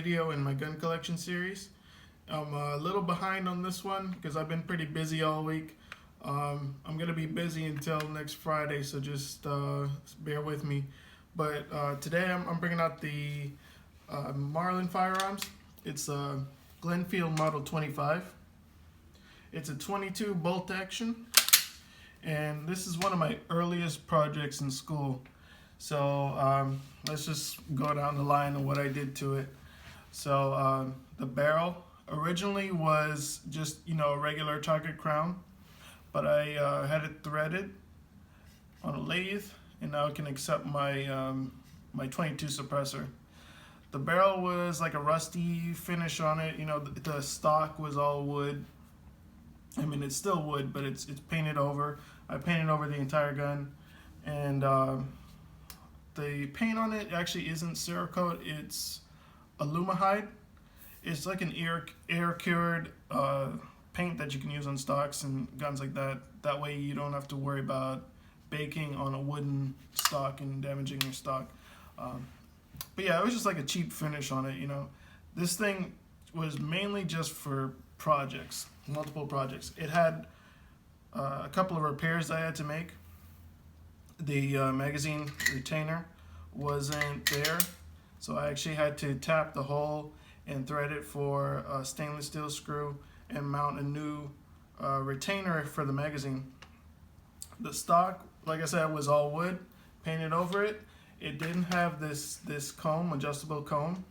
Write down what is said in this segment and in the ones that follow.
video in my gun collection series. I'm a little behind on this one because I've been pretty busy all week. I'm going to be busy until next Friday, so just bear with me. But today I'm bringing out the Marlin Firearms. It's a Glenfield Model 25. It's a 22 bolt action, and this is one of my earliest projects in school. So let's just go down the line of what I did to it. So the barrel originally was just, a regular target crown, but I had it threaded on a lathe, and now it can accept my my 22 suppressor. The barrel was like a rusty finish on it. The stock was all wood. I mean, it's still wood, but it's painted over. I painted over the entire gun, and the paint on it actually isn't Cerakote, it's Alumahide. It's like an air-cured paint that you can use on stocks and guns like that. That way you don't have to worry about baking on a wooden stock and damaging your stock. But yeah, it was just like a cheap finish on it, This thing was mainly just for projects, multiple projects. It had a couple of repairs I had to make. The magazine retainer wasn't there, so I actually had to tap the hole and thread it for a stainless steel screw and mount a new retainer for the magazine. The stock, like I said, was all wood, painted over it. It didn't have this comb, adjustable comb.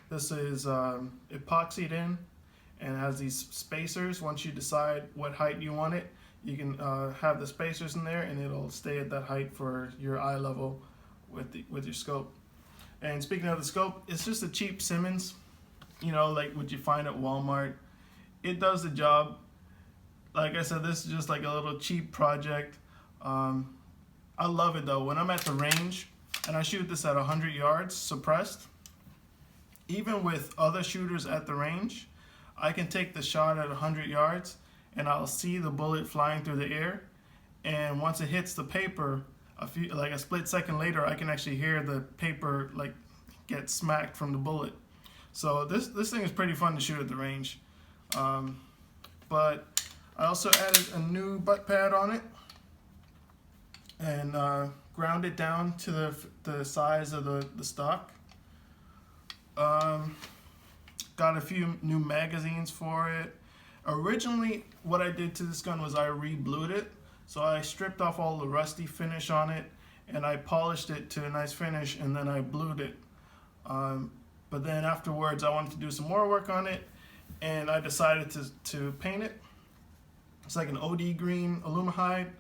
This is epoxied in and has these spacers. Once you decide what height you want it, you can have the spacers in there, and it'll stay at that height for your eye level with your scope. And speaking of the scope, it's just a cheap Simmons, like what you find at Walmart. It does the job. Like I said, this is just like a little cheap project. I love it though. When I'm at the range and I shoot this at 100 yards suppressed, even with other shooters at the range, I can take the shot at 100 yards and I'll see the bullet flying through the air, and once it hits the paper, a split second later, I can actually hear the paper get smacked from the bullet. So this thing is pretty fun to shoot at the range. But I also added a new butt pad on it and ground it down to the size of the stock. Got a few new magazines for it. Originally, what I did to this gun was I re-blued it. So I stripped off all the rusty finish on it, and I polished it to a nice finish, and then I blued it. But then afterwards, I wanted to do some more work on it, and I decided to paint it. It's like an OD green Alumahide,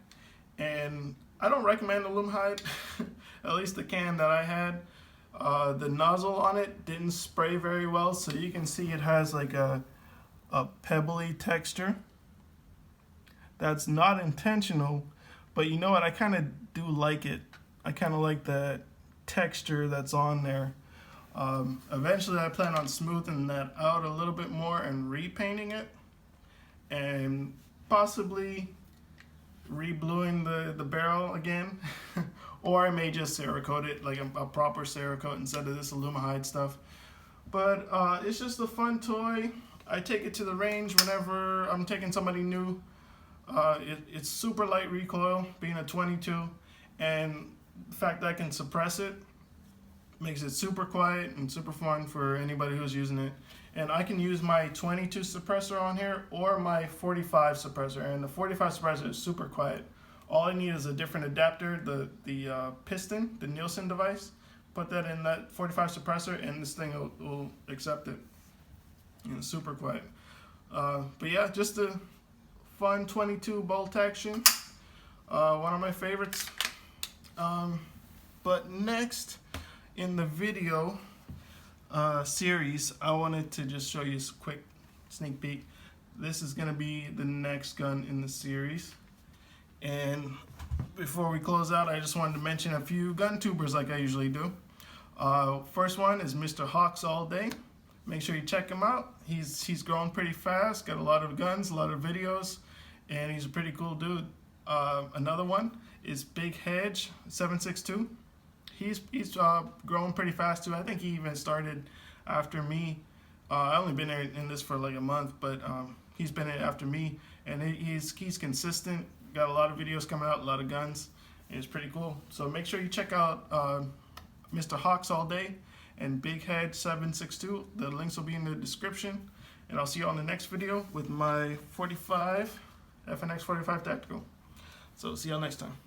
and I don't recommend Alumahide, at least the can that I had. The nozzle on it didn't spray very well, so you can see it has like a pebbly texture. That's not intentional, but you know what, I kind of do like it. I kind of like the texture that's on there. Eventually I plan on smoothing that out a little bit more and repainting it, and possibly re-bluing the barrel again. Or I may just Cerakote it, like a proper Cerakote instead of this Alumahide stuff. But it's just a fun toy. I take it to the range whenever I'm taking somebody new. It's super light recoil, being a 22, and the fact that I can suppress it makes it super quiet and super fun for anybody who's using it. And I can use my 22 suppressor on here or my 45 suppressor, and the 45 suppressor is super quiet. All I need is a different adapter, the piston, the Nielsen device. Put that in that 45 suppressor, and this thing will accept it. It's super quiet. But yeah, just a fun 22 bolt action. One of my favorites. But next in the video series, I wanted to just show you a quick sneak peek. This is going to be the next gun in the series. And before we close out, I just wanted to mention a few Guntubers like I usually do. First one is Mr. Hawx All. Make sure you check him out. He's growing pretty fast, got a lot of guns, a lot of videos, and he's a pretty cool dude. Another one is Big Hedge 762. He's growing pretty fast too. I think he even started after me. I only been in this for like a month, but he's been in it after me, and he's consistent. Got a lot of videos coming out, a lot of guns. It's pretty cool. So make sure you check out Mr. Hawx All Day and Big Head 762. The links will be in the description, and I'll see you on the next video with my 45 FNX 45 Tactical. So see y'all next time.